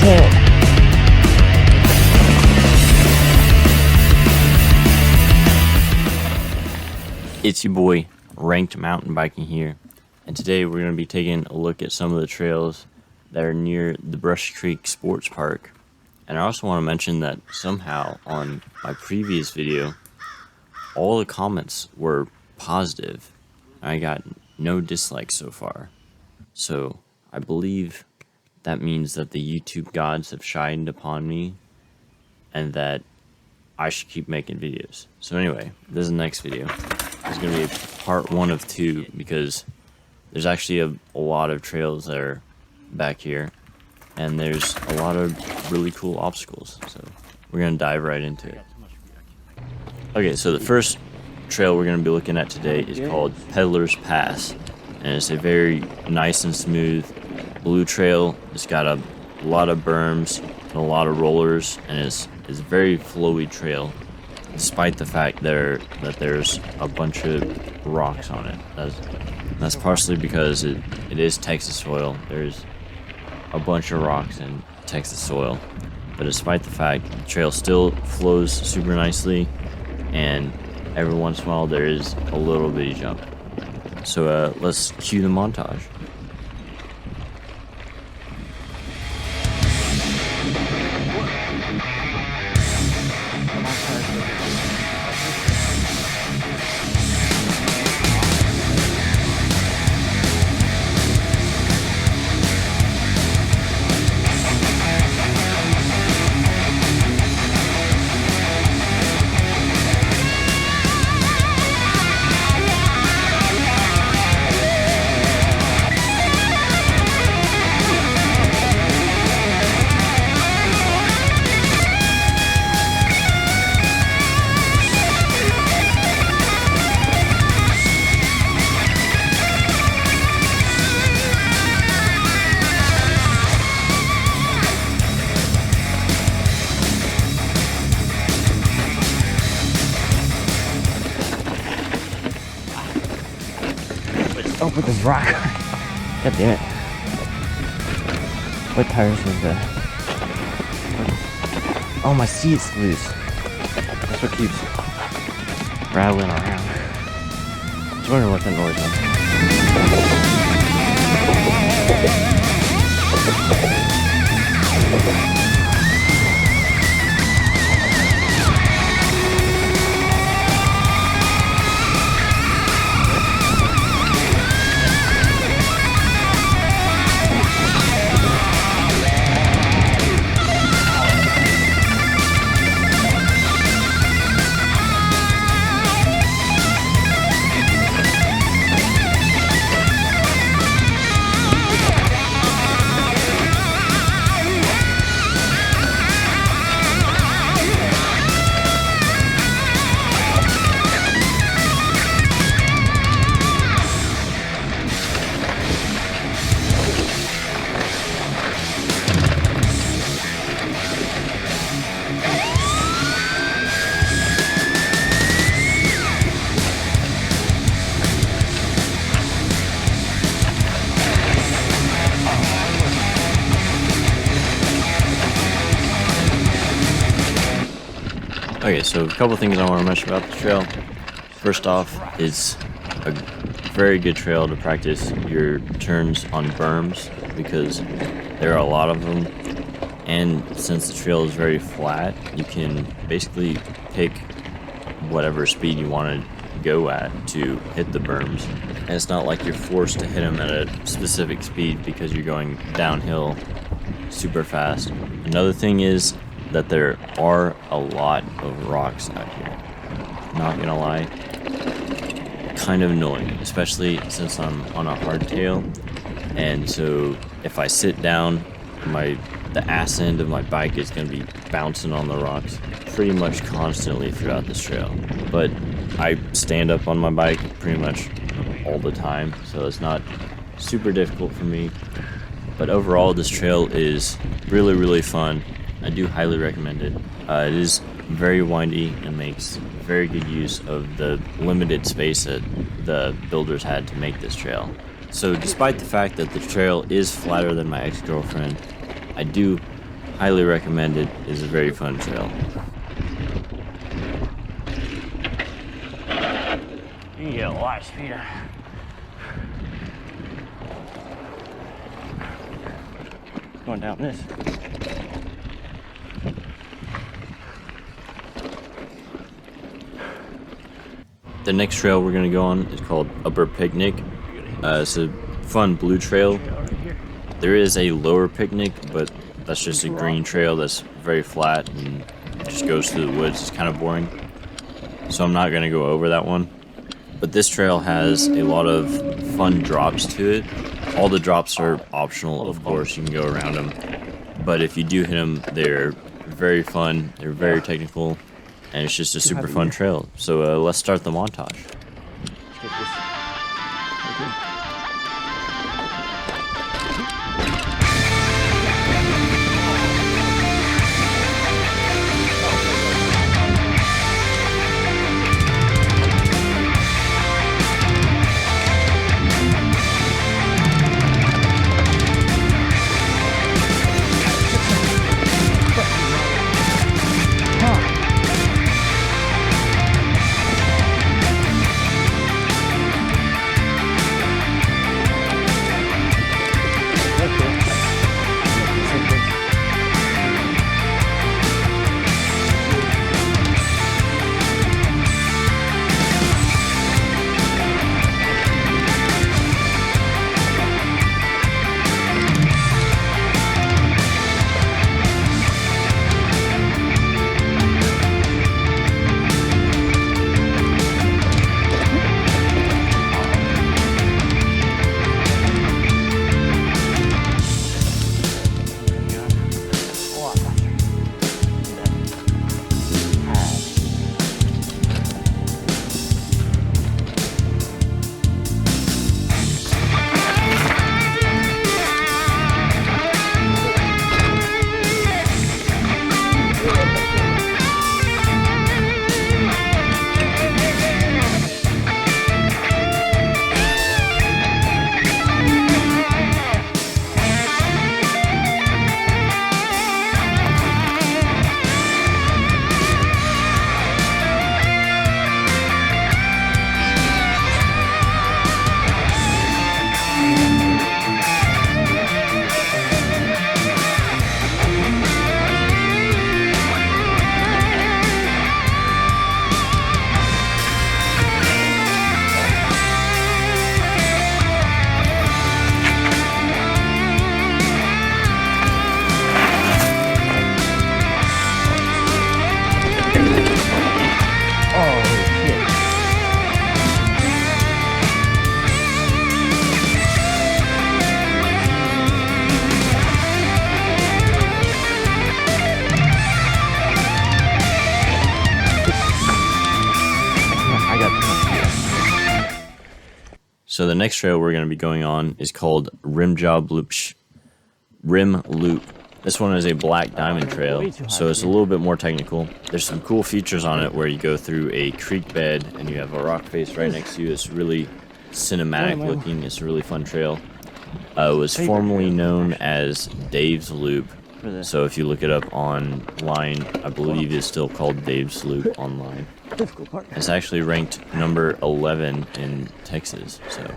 can't. It's your boy, Ranked Mountain Biking here, and today we're going to be taking a look at some of the trails that are near the Brushy Creek Sports Park. And I also want to mention that somehow on my previous video, all the comments were positive. I got no dislikes so far. So I believe that means that the YouTube gods have shined upon me and that I should keep making videos. So anyway, this is the next video. It's going to be part 1 of 2 because there's actually a lot of trails that are back here and there's a lot of really cool obstacles. So we're going to dive right into it. Okay, so the first trail we're going to be looking at today is called Peddler's Pass. And it's a very nice and smooth blue trail. It's got a lot of berms and a lot of rollers, and it's a very flowy trail, despite the fact that there's a bunch of rocks on it. That's partially because it is Texas soil. There's a bunch of rocks in Texas soil, but despite the fact, the trail still flows super nicely, and every once in a while there is a little bitty jump. So let's cue the montage. Oh, with this rock. God damn it. What tires was that? Oh, my seat's loose. That's what keeps rattling around. I was wondering what that noise was. Okay, so a couple things I want to mention about the trail. First off, it's a very good trail to practice your turns on berms because there are a lot of them, and since the trail is very flat, you can basically pick whatever speed you want to go at to hit the berms, and it's not like you're forced to hit them at a specific speed because you're going downhill super fast. Another thing is that there are a lot of rocks out here. Not gonna lie, kind of annoying, especially since I'm on a hardtail, and so if I sit down, the ass end of my bike is gonna be bouncing on the rocks pretty much constantly throughout this trail. But I stand up on my bike pretty much all the time, so it's not super difficult for me. But overall, this trail is really, really fun. I do highly recommend it. It is very windy and makes very good use of the limited space that the builders had to make this trail. So despite the fact that the trail is flatter than my ex-girlfriend, I do Highly recommended. It's a very fun trail. You get a lot of speed out. Going down this. The next trail we're going to go on is called Upper Picnic. It's a fun blue trail. There is a lower picnic, but that's just a green trail that's very flat and it just goes through the woods. It's kind of boring. So I'm not going to go over that one. But this trail has a lot of fun drops to it. All the drops are optional, of course. You can go around them. But if you do hit them, they're very fun. They're very technical. And it's just a super fun trail. So let's start the montage. So the next trail we're going to be going on is called Rim Loop. This one is a black diamond trail, so it's a little bit more technical. There's some cool features on it where you go through a creek bed and you have a rock face right next to you. It's really cinematic looking. It's a really fun trail. It was formerly known as Dave's Loop. So if you look it up online, I believe it's still called Dave's Loop online. It's actually ranked number 11 in Texas, so.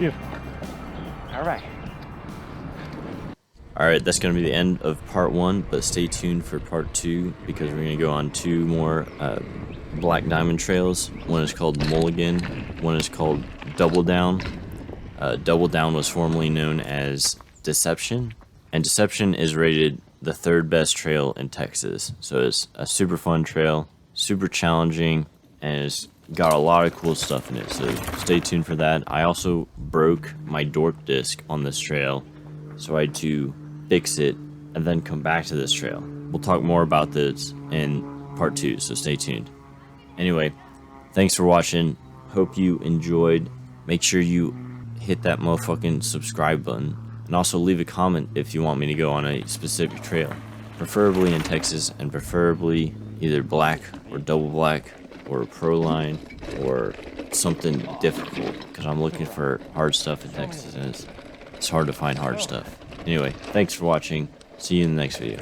you. All right. Alright, that's going to be the end of part 1, but stay tuned for part 2 because we're going to go on 2 more black diamond trails. One is called Mulligan, one is called Double Down. Double Down was formerly known as Deception, and Deception is rated the 3rd best trail in Texas. So it's a super fun trail, super challenging, and it's got a lot of cool stuff in it, so stay tuned for that. I also broke my dork disc on this trail, so I had to fix it and then come back to this trail. We'll talk more about this in part 2, so stay tuned. Anyway, thanks for watching. Hope you enjoyed. Make sure you hit that motherfucking subscribe button, and also leave a comment if you want me to go on a specific trail, preferably in Texas, and preferably either black or double black or a pro line or something difficult, because I'm looking for hard stuff in Texas and it's hard to find hard stuff. Anyway, thanks for watching. See you in the next video.